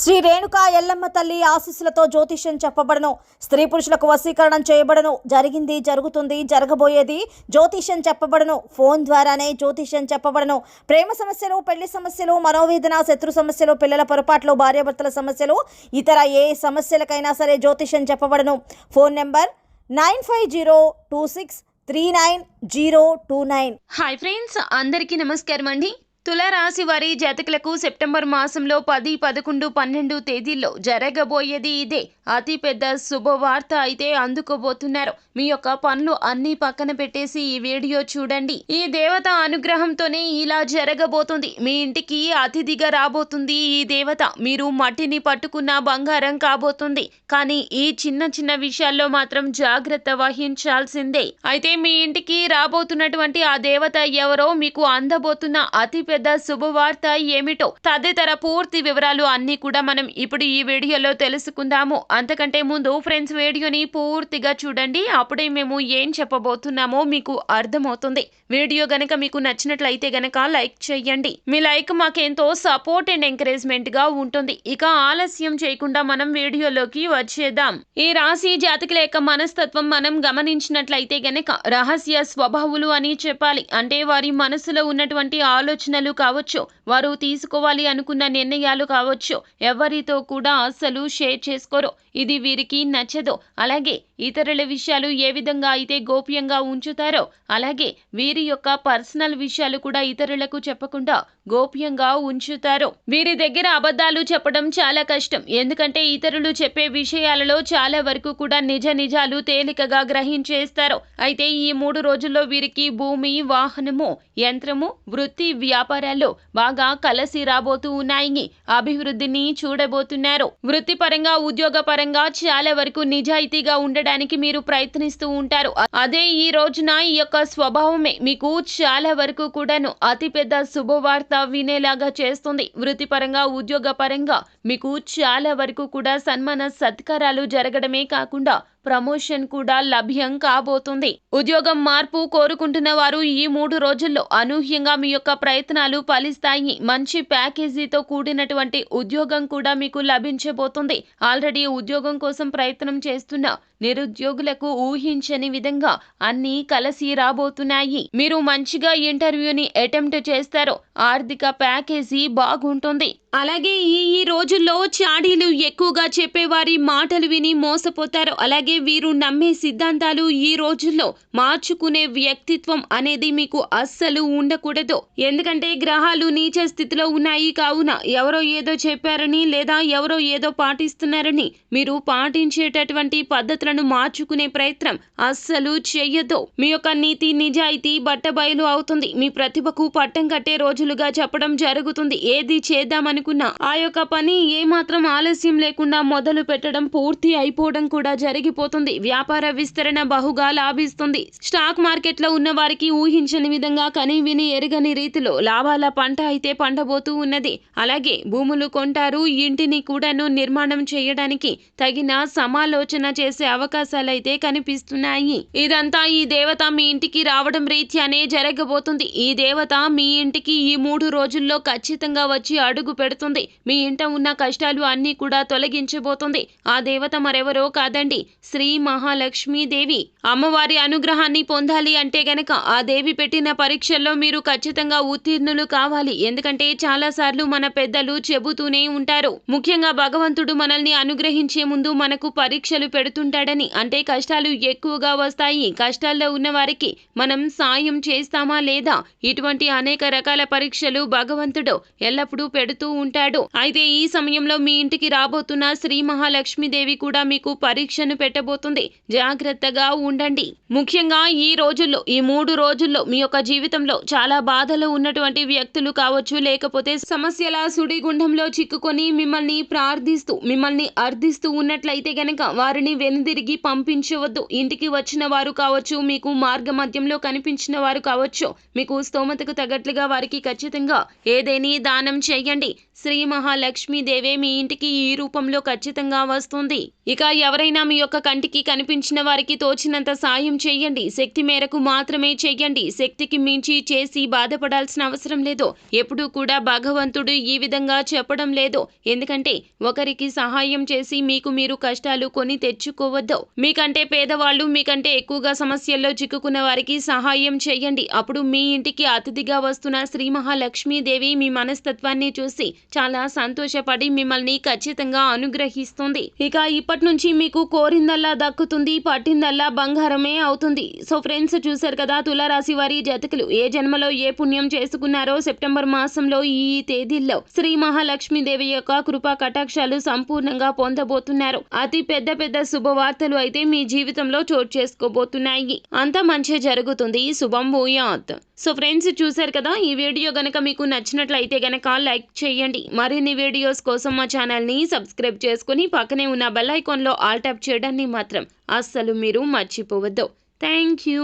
శ్రీ రేణుకా ఎల్లమ్మ తల్లి ఆశీస్సులతో జ్యోతిష్యం చెప్పబడను. స్త్రీ పురుషులకు వశీకరణం చేయబడను. జరిగింది, జరుగుతుంది, జరగబోయేది జ్యోతిష్యం చెప్పబడను. ఫోన్ ద్వారానే జ్యోతిష్యం చెప్పబడను. ప్రేమ సమస్యలు, పెళ్లి సమస్యలు, మనోవేదన, శత్రు సమస్యలు, పిల్లల పొరపాట్లు, భార్యాభర్తల సమస్యలు, ఇతర ఏ సమస్యలకైనా సరే జ్యోతిష్యం చెప్పబడను. Phone number 9502639029. హాయ్ ఫ్రెండ్స్, అందరికీ నమస్కారం అండి. తులారాశి వారి జాతకులకు సెప్టెంబర్ మాసంలో 10, 11, 12 తేదీల్లో జరగబోయేది ఇదే అతి పెద్ద శుభవార్త అయితే అందుకోబోతున్నారు. మీ యొక్క పనులు అన్నీ పక్కన పెట్టేసి ఈ వీడియో చూడండి. ఈ దేవత అనుగ్రహంతోనే ఇలా జరగబోతుంది. మీ ఇంటికి అతిథిగా రాబోతుంది ఈ దేవత. మీరు మట్టిని పట్టుకున్న బంగారం కాబోతుంది. కానీ ఈ చిన్న చిన్న విషయాల్లో మాత్రం జాగ్రత్త వహించాల్సిందే. అయితే మీ ఇంటికి రాబోతున్నటువంటి ఆ దేవత ఎవరో, మీకు అందబోతున్న అతి పెద్ద శుభవార్త ఏమిటో, తదితర పూర్తి వివరాలు అన్ని కూడా మనం ఇప్పుడు ఈ వీడియోలో తెలుసుకుందాము. అంతకంటే ముందు ఫ్రెండ్స్, వీడియోని పూర్తిగా చూడండి. అప్పుడే మేము ఏం చెప్పబోతున్నామో మీకు అర్థమవుతుంది. వీడియో గనక మీకు నచ్చినట్లయితే గనక లైక్ చేయండి. మీ లైక్ మాకెంతో సపోర్ట్ అండ్ ఎంకరేజ్మెంట్ గా ఉంటుంది. ఇక ఆలస్యం చేయకుండా మనం వీడియోలోకి వచ్చేద్దాం. ఈ రాశి జాతకుల యొక్క మనస్తత్వం మనం గమనించినట్లయితే గనక రహస్య స్వభావులు అని చెప్పాలి. అంటే వారి మనసులో ఉన్నటువంటి ఆలోచనలు కావచ్చు, వారు తీసుకోవాలి అనుకున్న నిర్ణయాలు కావచ్చు, ఎవరితో కూడా అస్సలు షేర్ చేసుకోరు. ఇది వీరికి నచ్చదు. అలాగే ఇతరుల విషయాలు ఏ విధంగా అయితే గోప్యంగా ఉంచుతారో, అలాగే వీరి యొక్క పర్సనల్ విషయాలు కూడా ఇతరులకు చెప్పకుండా గోప్యంగా ఉంచుతారు. వీరి దగ్గర అబద్ధాలు చెప్పడం చాలా కష్టం. ఎందుకంటే ఇతరులు చెప్పే విషయాలలో చాలా వరకు కూడా నిజాలు తేలికగా గ్రహించేస్తారు. అయితే ఈ 3 రోజుల్లో వీరికి భూమి, వాహనము, యంత్రము, వృత్తి, వ్యాపారాల్లో బాగా కలిసి రాబోతూ ఉన్నాయి. అభివృద్ధిని చూడబోతున్నారు. వృత్తిపరంగా, ఉద్యోగపరంగా చాలా వరకు నిజాయితీగా ఉండడానికి మీరు ప్రయత్నిస్తూ ఉంటారు. అదే ఈ రోజున ఈ యొక్క స్వభావమే మీకు చాలా వరకు కూడాను అతిపెద్ద శుభవార్త వినేలాగా చేస్తుంది. వృత్తిపరంగా, ఉద్యోగపరంగా మీకు చాలా వరకు కూడా సన్మాన సత్కారాలు జరగడమే కాకుండా ప్రమోషన్ కూడా లభ్యం కాబోతుంది. ఉద్యోగం మార్పు కోరుకుంటున్న వారు ఈ 3 రోజుల్లో అనూహ్యంగా మీ యొక్క ప్రయత్నాలు ఫలిస్తాయి. మంచి ప్యాకేజీతో కూడినటువంటి ఉద్యోగం కూడా మీకు లభించబోతుంది. ఆల్రెడీ ఉద్యోగం కోసం ప్రయత్నం చేస్తున్న నిరుద్యోగులకు ఊహించని విధంగా అన్నీ కలిసి రాబోతున్నాయి. మీరు మంచిగా ఇంటర్వ్యూని అటెంప్ట్ చేస్తారు. ఆర్థిక ప్యాకేజీ బాగుంటుంది. అలాగే ఈ రోజుల్లో చాడీలు ఎక్కువగా చెప్పేవారి మాటలు విని మోసపోతారు. అలాగే వీరు నమ్మే సిద్ధాంతాలు ఈ రోజుల్లో మార్చుకునే వ్యక్తిత్వం అనేది మీకు అస్సలు ఉండకూడదు. ఎందుకంటే గ్రహాలు నీచ స్థితిలో ఉన్నాయి. కావున ఎవరో ఏదో చెప్పారని, లేదా ఎవరో ఏదో పాటిస్తున్నారని మీరు పాటించేటటువంటి పద్ధతులను మార్చుకునే ప్రయత్నం అస్సలు చెయ్యదు. మీ యొక్క నీతి, నిజాయితీ బట్టబయలు అవుతుంది. మీ ప్రతిభకు పట్టం కట్టే రోజులుగా చెప్పడం జరుగుతుంది. ఏది చేద్దామనుకున్నా ఆ యొక్క పని ఏమాత్రం ఆలస్యం లేకుండా మొదలు పెట్టడం, పూర్తి అయిపోవడం కూడా జరిగిపోతుంది. వ్యాపార విస్తరణ బహుగా లాభిస్తుంది. స్టాక్ మార్కెట్ లో ఉన్న వారికి ఊహించని విధంగా, కని విని ఎరగని రీతిలో లాభాల పంట అయితే పండబోతూ ఉన్నది. అలాగే భూములు కొంటారు. ఇంటిని కూడాను నిర్మాణం చేయడానికి తగిన సమాలోచన చేసే అవకాశాలైతే కనిపిస్తున్నాయి. ఇదంతా ఈ దేవత మీ ఇంటికి రావడం రీత్యానే జరగబోతుంది. ఈ దేవత మీ ఇంటికి ఈ 3 రోజుల్లో ఖచ్చితంగా వచ్చి అడుగు పెడుతుంది. మీ ఇంట ఉన్న కష్టాలు అన్నీ కూడా తొలగించబోతుంది. ఆ దేవత మరెవరో కాదండి, శ్రీ మహాలక్ష్మీదేవి. అమ్మవారి అనుగ్రహాన్ని పొందాలి అంటే గనక ఆ దేవి పెట్టిన పరీక్షల్లో మీరు ఖచ్చితంగా ఉత్తీర్ణులు కావాలి. ఎందుకంటే చాలా సార్లు మన పెద్దలు చెబుతూనే ఉంటారు, ముఖ్యంగా భగవంతుడు మనల్ని అనుగ్రహించే ముందు మనకు పరీక్షలు పెడుతుంటాడని. అంటే కష్టాలు ఎక్కువగా వస్తాయి. కష్టాల్లో ఉన్న వారికి మనం సాయం చేస్తామా లేదా, ఇటువంటి అనేక రకాల పరీక్షలు భగవంతుడు ఎల్లప్పుడూ పెడుతూ ఉంటాడు. అయితే ఈ సమయంలో మీ ఇంటికి రాబోతున్న శ్రీ మహాలక్ష్మీదేవి కూడా మీకు పరీక్షను పెట్టబోతుంది. జాగ్రత్తగా ఉండండి. ముఖ్యంగా ఈ రోజుల్లో, ఈ 3 రోజుల్లో మీ యొక్క జీవితంలో చాలా బాధలు ఉన్నటువంటి వ్యక్తులు కావచ్చు, లేకపోతే సమస్యల సుడిగుండంలో చిక్కుకొని మిమ్మల్ని ప్రార్థిస్తూ, మిమ్మల్ని అర్థిస్తూ ఉన్నట్లయితే గనక వారిని వెనుదిరిగి పంపించవద్దు. ఇంటికి వచ్చిన వారు కావచ్చు, మీకు మార్గ మధ్యంలో కనిపించిన వారు కావచ్చు, మీకు స్తోమతకు తగ్గట్లుగా వారికి ఖచ్చితంగా ఏదేని దానం చేయండి. శ్రీ మహాలక్ష్మీ లక్ష్మీదేవే మీ ఇంటికి ఈ రూపంలో ఖచ్చితంగా వస్తుంది. ఇక ఎవరైనా మీ యొక్క కంటికి కనిపించిన వారికి తోచినంత సాయం చేయండి. శక్తి మేరకు మాత్రమే చెయ్యండి. శక్తికి మించి చేసి బాధపడాల్సిన అవసరం లేదు. ఎప్పుడూ కూడా భగవంతుడు ఈ విధంగా చెప్పడం లేదు. ఎందుకంటే ఒకరికి సహాయం చేసి మీకు మీరు కష్టాలు కొని తెచ్చుకోవద్దు. మీకంటే పేదవాళ్ళు, మీకంటే ఎక్కువగా సమస్యల్లో చిక్కుకున్న వారికి సహాయం చేయండి. అప్పుడు మీ ఇంటికి అతిథిగా వస్తున్న శ్రీ మహాలక్ష్మీదేవి మీ మనస్తత్వాన్ని చూసి చాలా సంతోషపడి మిమ్మల్ని ఖచ్చితంగా అనుగ్రహిస్తుంది. ఇక ఇప్పటి నుంచి మీకు కోరిందల్లా దక్కుతుంది, పట్టిందల్లా బంగారమే అవుతుంది. సో ఫ్రెండ్స్, చూశారు కదా తులారాశి వారి జాతకులు ఏ జన్మలో ఏ పుణ్యం చేసుకున్నారో సెప్టెంబర్ మాసంలో ఈ తేదీల్లో శ్రీ మహాలక్ష్మీదేవి యొక్క కృపా కటాక్షాలు సంపూర్ణంగా పొందబోతున్నారు. అతి పెద్ద పెద్ద శుభవార్తలు అయితే మీ జీవితంలో చోటు చేసుకోబోతున్నాయి. అంతా మంచి జరుగుతుంది. శుభం భూయాత్. సో ఫ్రెండ్స్, చూశారు కదా, ఈ వీడియో గనక మీకు నచ్చినట్లయితే గనక లైక్ చేయండి. మరిన్ని వీడియోస్ కోసం మా ఛానల్ని సబ్స్క్రైబ్ చేసుకుని పక్కనే ఉన్న బెల్ ఐకాన్లో ఆల్ ట్యాప్ చేయడాన్ని మాత్రం అస్సలు మీరు మర్చిపోవద్దు. Thank you.